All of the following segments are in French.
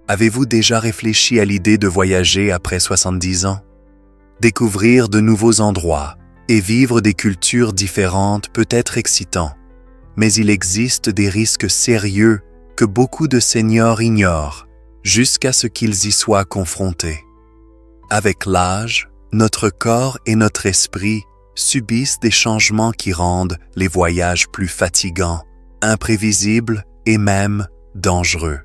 Avez-vous déjà réfléchi à l'idée de voyager après 70 ans? Découvrir de nouveaux endroits et vivre des cultures différentes peut être excitant, mais il existe des risques sérieux que beaucoup de seniors ignorent jusqu'à ce qu'ils y soient confrontés. Avec l'âge, notre corps et notre esprit subissent des changements qui rendent les voyages plus fatigants, imprévisibles et même dangereux.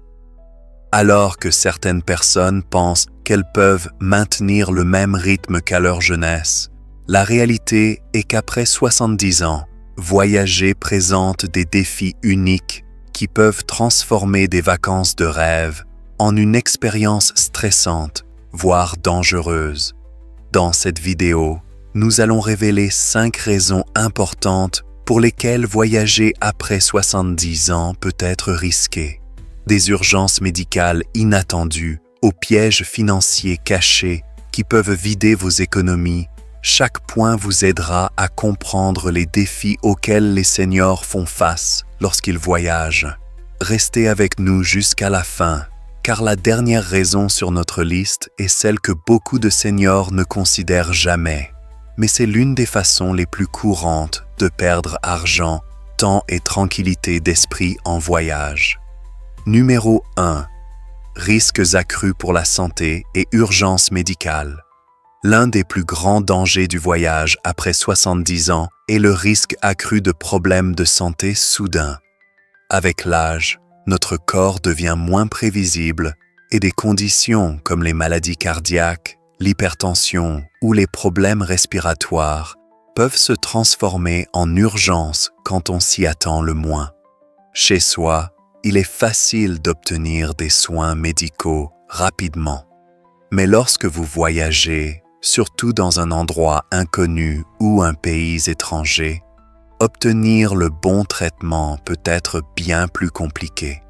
Alors que certaines personnes pensent qu'elles peuvent maintenir le même rythme qu'à leur jeunesse, la réalité est qu'après 70 ans, voyager présente des défis uniques qui peuvent transformer des vacances de rêve en une expérience stressante, voire dangereuse. Dans cette vidéo, nous allons révéler 5 raisons importantes pour lesquelles voyager après 70 ans peut être risqué. Des urgences médicales inattendues, aux pièges financiers cachés qui peuvent vider vos économies. Chaque point vous aidera à comprendre les défis auxquels les seniors font face lorsqu'ils voyagent. Restez avec nous jusqu'à la fin, car la dernière raison sur notre liste est celle que beaucoup de seniors ne considèrent jamais. Mais c'est l'une des façons les plus courantes de perdre argent, temps et tranquillité d'esprit en voyage. Numéro 1. Risques accrus pour la santé et urgences médicales. L'un des plus grands dangers du voyage après 70 ans est le risque accru de problèmes de santé soudains. Avec l'âge, notre corps devient moins prévisible et des conditions comme les maladies cardiaques, l'hypertension ou les problèmes respiratoires peuvent se transformer en urgence quand on s'y attend le moins. Chez soi, il est facile d'obtenir des soins médicaux rapidement. Mais lorsque vous voyagez, surtout dans un endroit inconnu ou un pays étranger, obtenir le bon traitement peut être bien plus compliqué.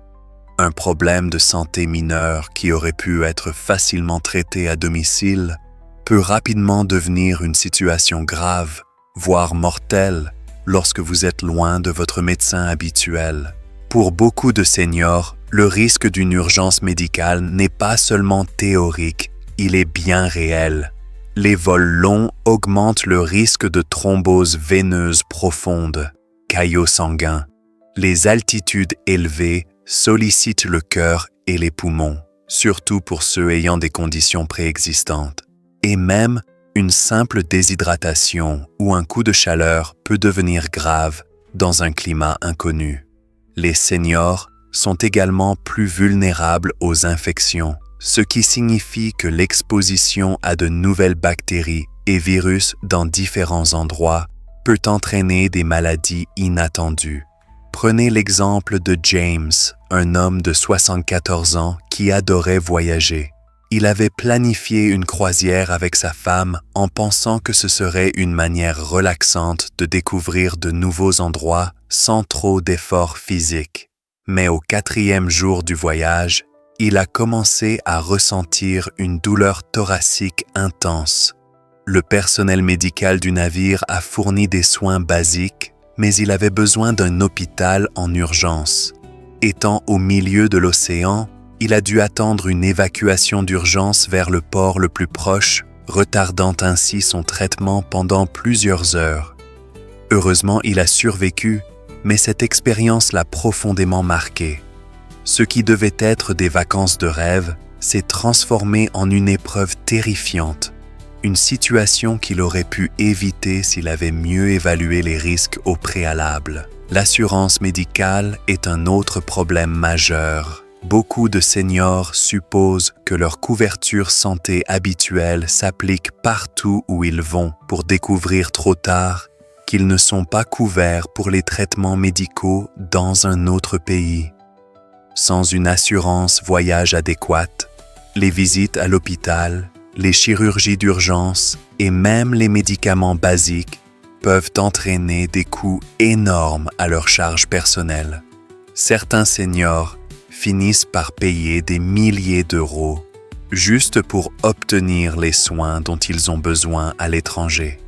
Un problème de santé mineur qui aurait pu être facilement traité à domicile peut rapidement devenir une situation grave, voire mortelle, lorsque vous êtes loin de votre médecin habituel. Pour beaucoup de seniors, le risque d'une urgence médicale n'est pas seulement théorique, il est bien réel. Les vols longs augmentent le risque de thrombose veineuse profonde, caillot sanguin. Les altitudes élevées sollicitent le cœur et les poumons, surtout pour ceux ayant des conditions préexistantes. Et même une simple déshydratation ou un coup de chaleur peut devenir grave dans un climat inconnu. Les seniors sont également plus vulnérables aux infections, ce qui signifie que l'exposition à de nouvelles bactéries et virus dans différents endroits peut entraîner des maladies inattendues. Prenez l'exemple de James, un homme de 74 ans qui adorait voyager. Il avait planifié une croisière avec sa femme en pensant que ce serait une manière relaxante de découvrir de nouveaux endroits sans trop d'efforts physiques. Mais au 4e jour du voyage, il a commencé à ressentir une douleur thoracique intense. Le personnel médical du navire a fourni des soins basiques, mais il avait besoin d'un hôpital en urgence. Étant au milieu de l'océan, il a dû attendre une évacuation d'urgence vers le port le plus proche, retardant ainsi son traitement pendant plusieurs heures. Heureusement, il a survécu, mais cette expérience l'a profondément marqué. Ce qui devait être des vacances de rêve s'est transformé en une épreuve terrifiante, une situation qu'il aurait pu éviter s'il avait mieux évalué les risques au préalable. L'assurance médicale est un autre problème majeur. Beaucoup de seniors supposent que leur couverture santé habituelle s'applique partout où ils vont pour découvrir trop tard qu'ils ne sont pas couverts pour les traitements médicaux dans un autre pays. Sans une assurance voyage adéquate, les visites à l'hôpital, les chirurgies d'urgence et même les médicaments basiques peuvent entraîner des coûts énormes à leur charge personnelle. Certains seniors finissent par payer des milliers d'euros juste pour obtenir les soins dont ils ont besoin à l'étranger.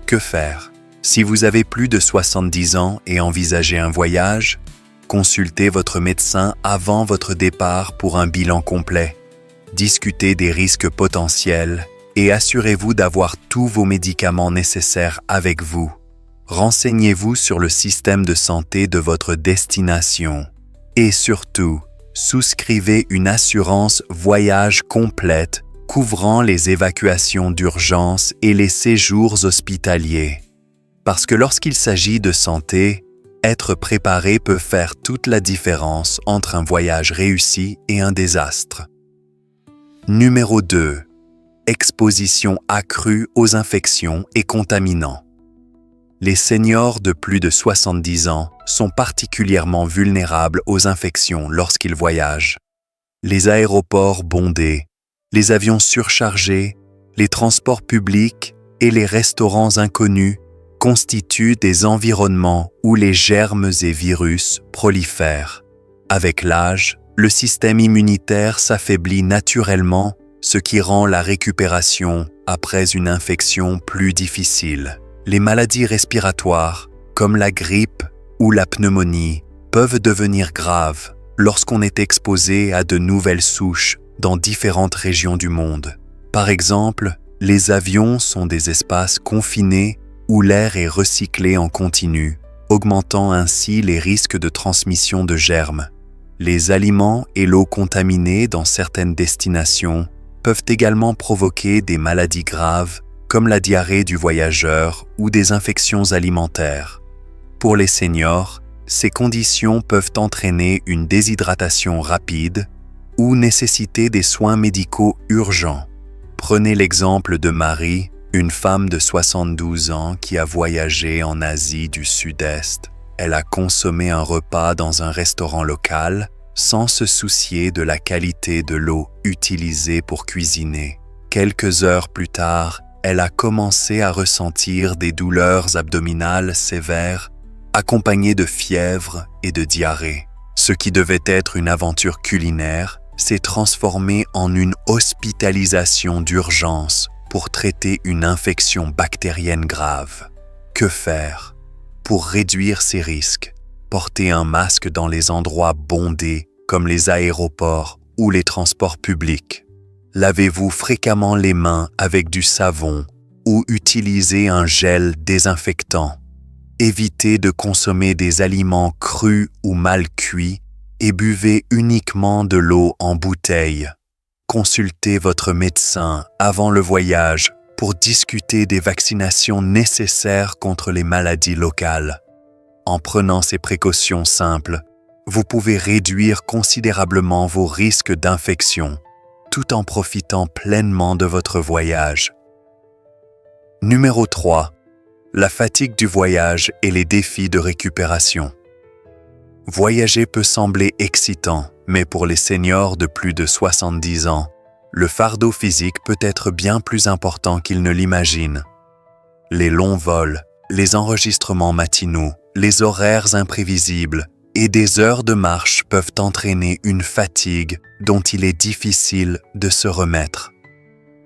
Que faire? Si vous avez plus de 70 ans et envisagez un voyage, Consultez votre médecin avant votre départ pour un bilan complet. Discutez des risques potentiels et assurez-vous d'avoir tous vos médicaments nécessaires avec vous. Renseignez-vous sur le système de santé de votre destination. Et surtout, souscrivez une assurance voyage complète couvrant les évacuations d'urgence et les séjours hospitaliers. Parce que lorsqu'il s'agit de santé, être préparé peut faire toute la différence entre un voyage réussi et un désastre. Numéro 2. Exposition accrue aux infections et contaminants. Les seniors de plus de 70 ans sont particulièrement vulnérables aux infections lorsqu'ils voyagent. Les aéroports bondés, les avions surchargés, les transports publics et les restaurants inconnus constituent des environnements où les germes et virus prolifèrent. Avec l'âge, le système immunitaire s'affaiblit naturellement, ce qui rend la récupération après une infection plus difficile. Les maladies respiratoires, comme la grippe ou la pneumonie, peuvent devenir graves lorsqu'on est exposé à de nouvelles souches dans différentes régions du monde. Par exemple, les avions sont des espaces confinés où l'air est recyclé en continu, augmentant ainsi les risques de transmission de germes. Les aliments et l'eau contaminés dans certaines destinations peuvent également provoquer des maladies graves comme la diarrhée du voyageur ou des infections alimentaires. Pour les seniors, ces conditions peuvent entraîner une déshydratation rapide ou nécessiter des soins médicaux urgents. Prenez l'exemple de Marie, une femme de 72 ans qui a voyagé en Asie du Sud-Est. Elle a consommé un repas dans un restaurant local sans se soucier de la qualité de l'eau utilisée pour cuisiner. Quelques heures plus tard, elle a commencé à ressentir des douleurs abdominales sévères, accompagnées de fièvre et de diarrhée. Ce qui devait être une aventure culinaire s'est transformé en une hospitalisation d'urgence pour traiter une infection bactérienne grave. Que faire? Pour réduire ces risques, portez un masque dans les endroits bondés comme les aéroports ou les transports publics. Lavez-vous fréquemment les mains avec du savon ou utilisez un gel désinfectant. Évitez de consommer des aliments crus ou mal cuits et buvez uniquement de l'eau en bouteille. Consultez votre médecin avant le voyage pour discuter des vaccinations nécessaires contre les maladies locales. En prenant ces précautions simples, vous pouvez réduire considérablement vos risques d'infection tout en profitant pleinement de votre voyage. Numéro 3. La fatigue du voyage et les défis de récupération. Voyager peut sembler excitant, mais pour les seniors de plus de 70 ans, le fardeau physique peut être bien plus important qu'ils ne l'imaginent. Les longs vols, les enregistrements matinaux, les horaires imprévisibles et des heures de marche peuvent entraîner une fatigue dont il est difficile de se remettre.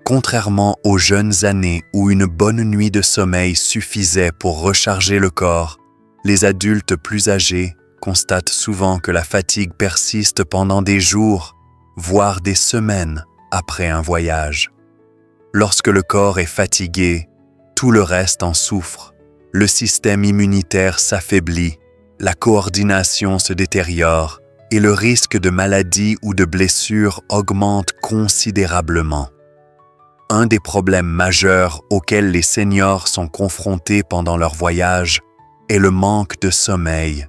Contrairement aux jeunes années où une bonne nuit de sommeil suffisait pour recharger le corps, les adultes plus âgés constatent souvent que la fatigue persiste pendant des jours, voire des semaines après un voyage. Lorsque le corps est fatigué, tout le reste en souffre. Le système immunitaire s'affaiblit, la coordination se détériore et le risque de maladie ou de blessure augmente considérablement. Un des problèmes majeurs auxquels les seniors sont confrontés pendant leur voyage est le manque de sommeil.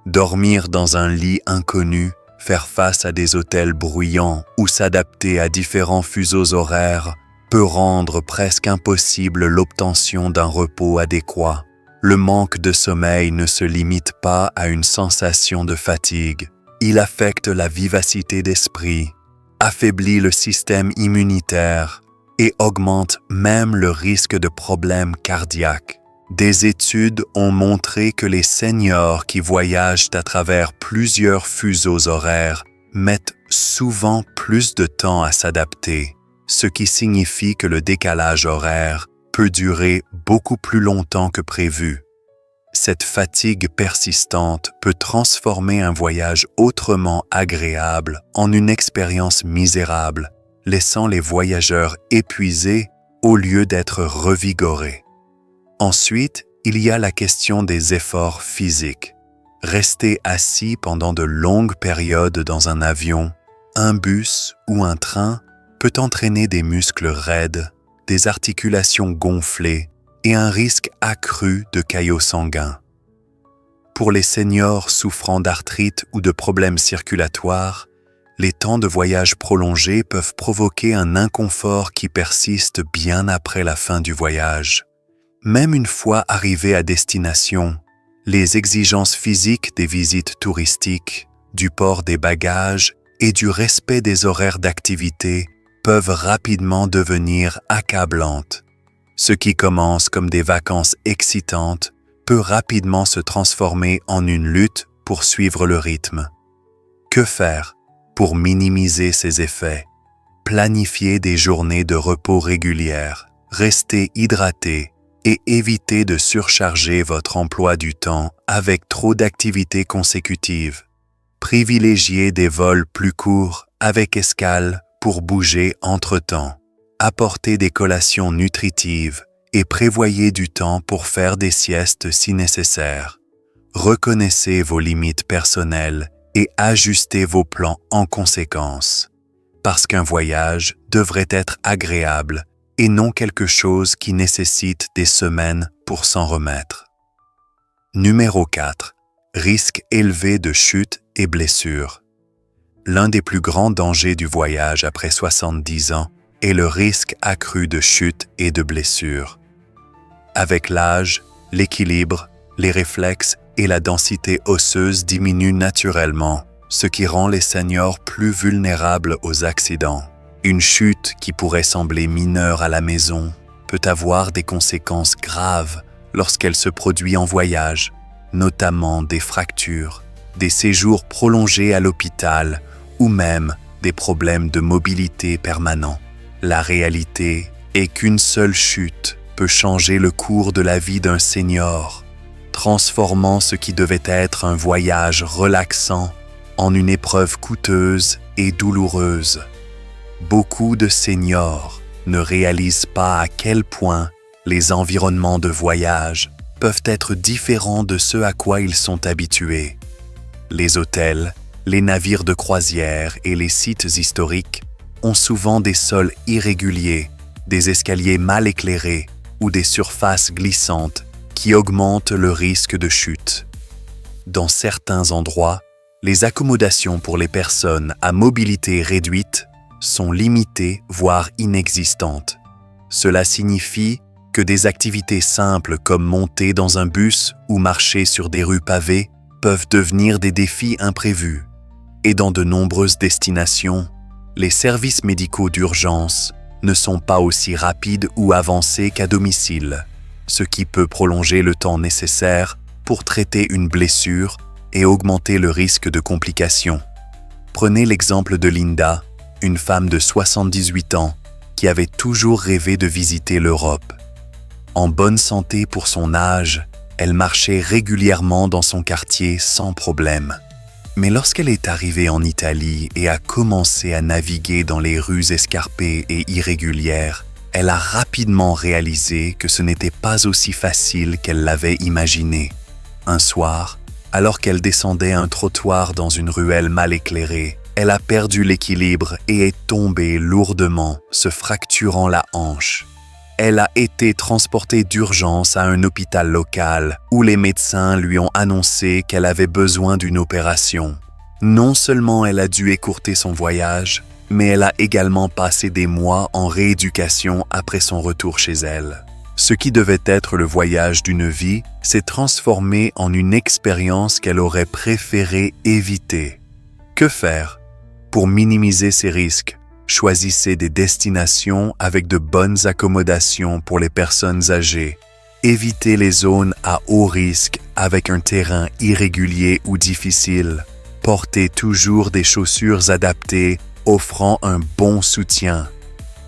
Dormir dans un lit inconnu, faire face à des hôtels bruyants ou s'adapter à différents fuseaux horaires peut rendre presque impossible l'obtention d'un repos adéquat. Le manque de sommeil ne se limite pas à une sensation de fatigue. Il affecte la vivacité d'esprit, affaiblit le système immunitaire et augmente même le risque de problèmes cardiaques. Des études ont montré que les seniors qui voyagent à travers plusieurs fuseaux horaires mettent souvent plus de temps à s'adapter, ce qui signifie que le décalage horaire peut durer beaucoup plus longtemps que prévu. Cette fatigue persistante peut transformer un voyage autrement agréable en une expérience misérable, laissant les voyageurs épuisés au lieu d'être revigorés. Ensuite, il y a la question des efforts physiques. Rester assis pendant de longues périodes dans un avion, un bus ou un train peut entraîner des muscles raides, des articulations gonflées et un risque accru de caillots sanguins. Pour les seniors souffrant d'arthrite ou de problèmes circulatoires, les temps de voyage prolongés peuvent provoquer un inconfort qui persiste bien après la fin du voyage. Même une fois arrivés à destination, les exigences physiques des visites touristiques, du port des bagages et du respect des horaires d'activité peuvent rapidement devenir accablantes. Ce qui commence comme des vacances excitantes peut rapidement se transformer en une lutte pour suivre le rythme. Que faire pour minimiser ces effets? Planifier des journées de repos régulières, rester hydraté et éviter de surcharger votre emploi du temps avec trop d'activités consécutives. Privilégiez des vols plus courts avec escale pour bouger entre-temps. Apportez des collations nutritives et prévoyez du temps pour faire des siestes si nécessaire. Reconnaissez vos limites personnelles et ajustez vos plans en conséquence. Parce qu'un voyage devrait être agréable et non quelque chose qui nécessite des semaines pour s'en remettre. Numéro 4. Risque élevé de chute et blessures. L'un des plus grands dangers du voyage après 70 ans est le risque accru de chute et de blessures. Avec l'âge, l'équilibre, les réflexes et la densité osseuse diminuent naturellement, ce qui rend les seniors plus vulnérables aux accidents. Une chute qui pourrait sembler mineure à la maison peut avoir des conséquences graves lorsqu'elle se produit en voyage, notamment des fractures, des séjours prolongés à l'hôpital ou même des problèmes de mobilité permanents. La réalité est qu'une seule chute peut changer le cours de la vie d'un senior, transformant ce qui devait être un voyage relaxant en une épreuve coûteuse et douloureuse. Beaucoup de seniors ne réalisent pas à quel point les environnements de voyage peuvent être différents de ceux à quoi ils sont habitués. Les hôtels, les navires de croisière et les sites historiques ont souvent des sols irréguliers, des escaliers mal éclairés ou des surfaces glissantes qui augmentent le risque de chute. Dans certains endroits, les accommodations pour les personnes à mobilité réduite sont limitées, voire inexistantes. Cela signifie que des activités simples comme monter dans un bus ou marcher sur des rues pavées peuvent devenir des défis imprévus. Et dans de nombreuses destinations, les services médicaux d'urgence ne sont pas aussi rapides ou avancés qu'à domicile, ce qui peut prolonger le temps nécessaire pour traiter une blessure et augmenter le risque de complications. Prenez l'exemple de Linda, une femme de 78 ans qui avait toujours rêvé de visiter l'Europe. En bonne santé pour son âge, elle marchait régulièrement dans son quartier sans problème. Mais lorsqu'elle est arrivée en Italie et a commencé à naviguer dans les rues escarpées et irrégulières, elle a rapidement réalisé que ce n'était pas aussi facile qu'elle l'avait imaginé. Un soir, alors qu'elle descendait un trottoir dans une ruelle mal éclairée, elle a perdu l'équilibre et est tombée lourdement, se fracturant la hanche. Elle a été transportée d'urgence à un hôpital local où les médecins lui ont annoncé qu'elle avait besoin d'une opération. Non seulement elle a dû écourter son voyage, mais elle a également passé des mois en rééducation après son retour chez elle. Ce qui devait être le voyage d'une vie s'est transformé en une expérience qu'elle aurait préféré éviter. Que faire? Pour minimiser ces risques, choisissez des destinations avec de bonnes accommodations pour les personnes âgées. Évitez les zones à haut risque avec un terrain irrégulier ou difficile. Portez toujours des chaussures adaptées offrant un bon soutien.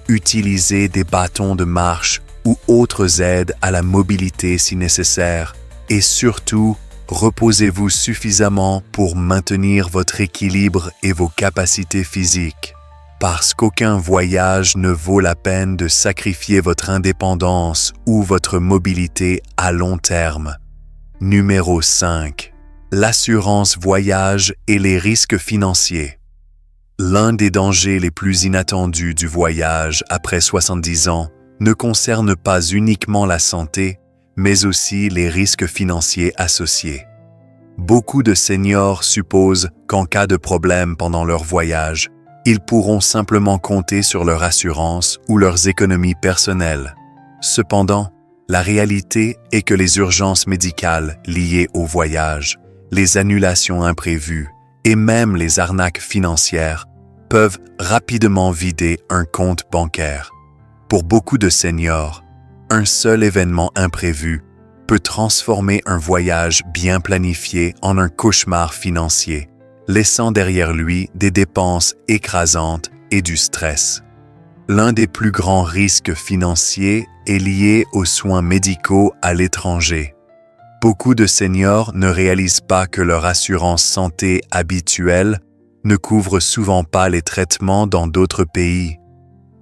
Utilisez des bâtons de marche ou autres aides à la mobilité si nécessaire, Et surtout, reposez-vous suffisamment pour maintenir votre équilibre et vos capacités physiques. Parce qu'aucun voyage ne vaut la peine de sacrifier votre indépendance ou votre mobilité à long terme. Numéro 5. L'assurance voyage et les risques financiers. L'un des dangers les plus inattendus du voyage après 70 ans ne concerne pas uniquement la santé, mais aussi les risques financiers associés. Beaucoup de seniors supposent qu'en cas de problème pendant leur voyage, ils pourront simplement compter sur leur assurance ou leurs économies personnelles. Cependant, la réalité est que les urgences médicales liées au voyage, les annulations imprévues et même les arnaques financières peuvent rapidement vider un compte bancaire. Pour beaucoup de seniors, un seul événement imprévu peut transformer un voyage bien planifié en un cauchemar financier, laissant derrière lui des dépenses écrasantes et du stress. L'un des plus grands risques financiers est lié aux soins médicaux à l'étranger. Beaucoup de seniors ne réalisent pas que leur assurance santé habituelle ne couvre souvent pas les traitements dans d'autres pays.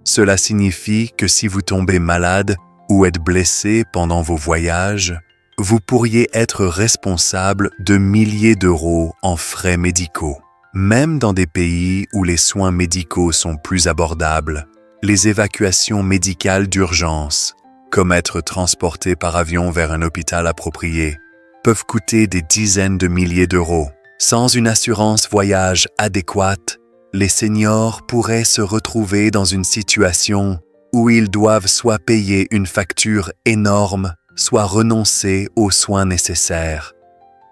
Cela signifie que si vous tombez malade ou êtes blessé pendant vos voyages, vous pourriez être responsable de milliers d'euros en frais médicaux. Même dans des pays où les soins médicaux sont plus abordables, les évacuations médicales d'urgence, comme être transporté par avion vers un hôpital approprié, peuvent coûter des dizaines de milliers d'euros. Sans une assurance voyage adéquate, les seniors pourraient se retrouver dans une situation où ils doivent soit payer une facture énorme, soit renoncer aux soins nécessaires.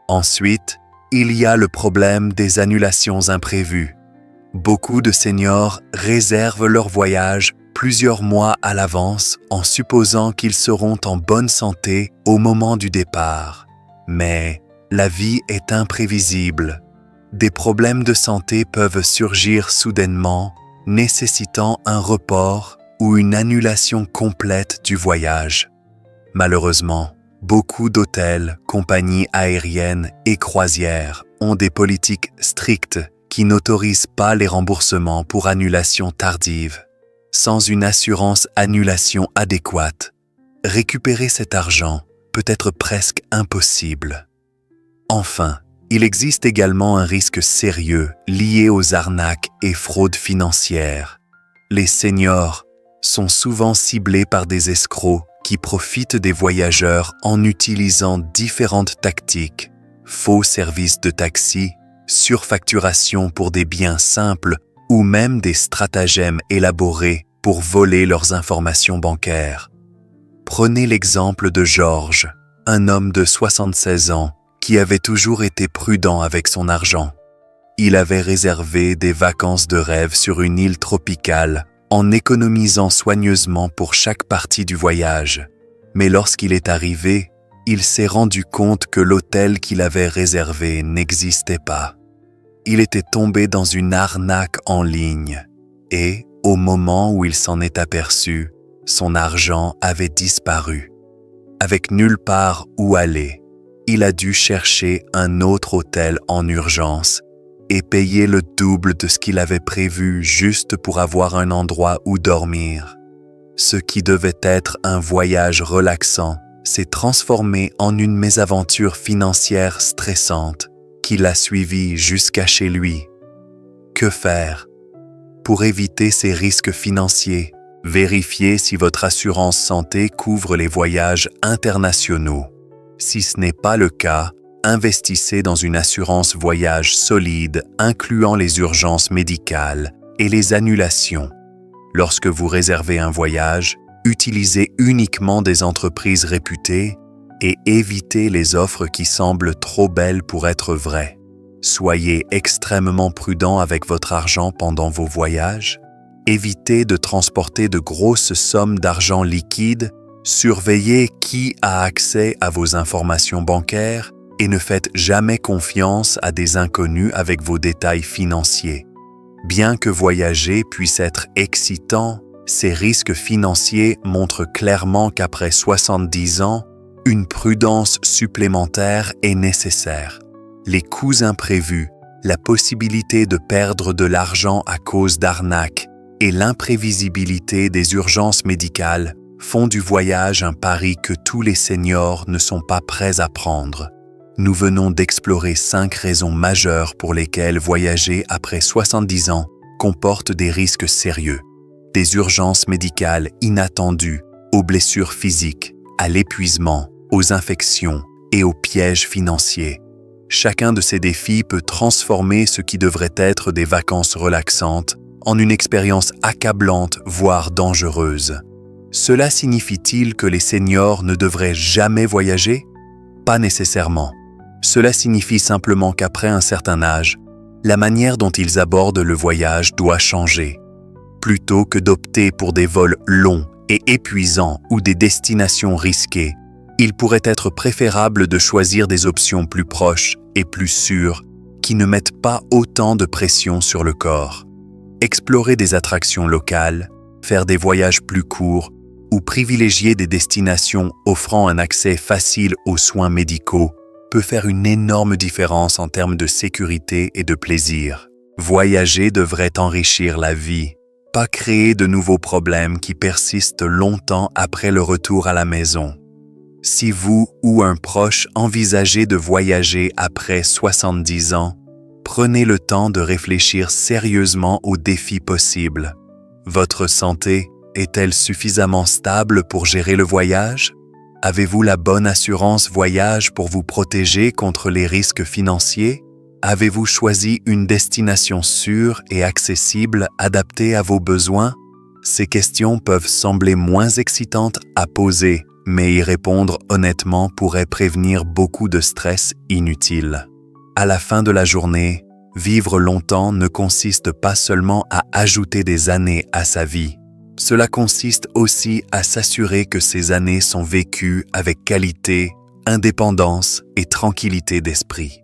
Ensuite, il y a le problème des annulations imprévues. Beaucoup de seniors réservent leur voyage plusieurs mois à l'avance en supposant qu'ils seront en bonne santé au moment du départ. Mais la vie est imprévisible. Des problèmes de santé peuvent surgir soudainement, nécessitant un report ou une annulation complète du voyage. Malheureusement, beaucoup d'hôtels, compagnies aériennes et croisières ont des politiques strictes qui n'autorisent pas les remboursements pour annulation tardive. Sans une assurance annulation adéquate, récupérer cet argent peut être presque impossible. Enfin, il existe également un risque sérieux lié aux arnaques et fraudes financières. Les seniors sont souvent ciblés par des escrocs qui profitent des voyageurs en utilisant différentes tactiques, faux services de taxi, surfacturation pour des biens simples ou même des stratagèmes élaborés pour voler leurs informations bancaires. Prenez l'exemple de Georges, un homme de 76 ans qui avait toujours été prudent avec son argent. Il avait réservé des vacances de rêve sur une île tropicale en économisant soigneusement pour chaque partie du voyage. Mais lorsqu'il est arrivé, il s'est rendu compte que l'hôtel qu'il avait réservé n'existait pas. Il était tombé dans une arnaque en ligne et, au moment où il s'en est aperçu, son argent avait disparu. Avec nulle part où aller, il a dû chercher un autre hôtel en urgence et payer le double de ce qu'il avait prévu juste pour avoir un endroit où dormir. Ce qui devait être un voyage relaxant s'est transformé en une mésaventure financière stressante qui l'a suivi jusqu'à chez lui. Que faire? Pour éviter ces risques financiers, vérifiez si votre assurance santé couvre les voyages internationaux. Si ce n'est pas le cas, investissez dans une assurance voyage solide incluant les urgences médicales et les annulations. Lorsque vous réservez un voyage, utilisez uniquement des entreprises réputées et évitez les offres qui semblent trop belles pour être vraies. Soyez extrêmement prudent avec votre argent pendant vos voyages. Évitez de transporter de grosses sommes d'argent liquide. Surveillez qui a accès à vos informations bancaires et ne faites jamais confiance à des inconnus avec vos détails financiers. Bien que voyager puisse être excitant, ces risques financiers montrent clairement qu'après 70 ans, Une prudence supplémentaire est nécessaire. Les coûts imprévus, la possibilité de perdre de l'argent à cause d'arnaques et l'imprévisibilité des urgences médicales font du voyage un pari que tous les seniors ne sont pas prêts à prendre. Nous venons d'explorer 5 raisons majeures pour lesquelles voyager après 70 ans comporte des risques sérieux. Des urgences médicales inattendues, aux blessures physiques, à l'épuisement, aux infections et aux pièges financiers. Chacun de ces défis peut transformer ce qui devrait être des vacances relaxantes en une expérience accablante, voire dangereuse. Cela signifie-t-il que les seniors ne devraient jamais voyager? Pas nécessairement. Cela signifie simplement qu'après un certain âge, la manière dont ils abordent le voyage doit changer. Plutôt que d'opter pour des vols longs et épuisants ou des destinations risquées, il pourrait être préférable de choisir des options plus proches et plus sûres qui ne mettent pas autant de pression sur le corps. Explorer des attractions locales, faire des voyages plus courts ou privilégier des destinations offrant un accès facile aux soins médicaux peut faire une énorme différence en termes de sécurité et de plaisir. Voyager devrait enrichir la vie, pas créer de nouveaux problèmes qui persistent longtemps après le retour à la maison. Si vous ou un proche envisagez de voyager après 70 ans, prenez le temps de réfléchir sérieusement aux défis possibles. Votre santé est-elle suffisamment stable pour gérer le voyage? Avez-vous la bonne assurance voyage pour vous protéger contre les risques financiers? Avez-vous choisi une destination sûre et accessible adaptée à vos besoins? Ces questions peuvent sembler moins excitantes à poser, mais y répondre honnêtement pourrait prévenir beaucoup de stress inutile. À la fin de la journée, vivre longtemps ne consiste pas seulement à ajouter des années à sa vie. Cela consiste aussi à s'assurer que ces années sont vécues avec qualité, indépendance et tranquillité d'esprit.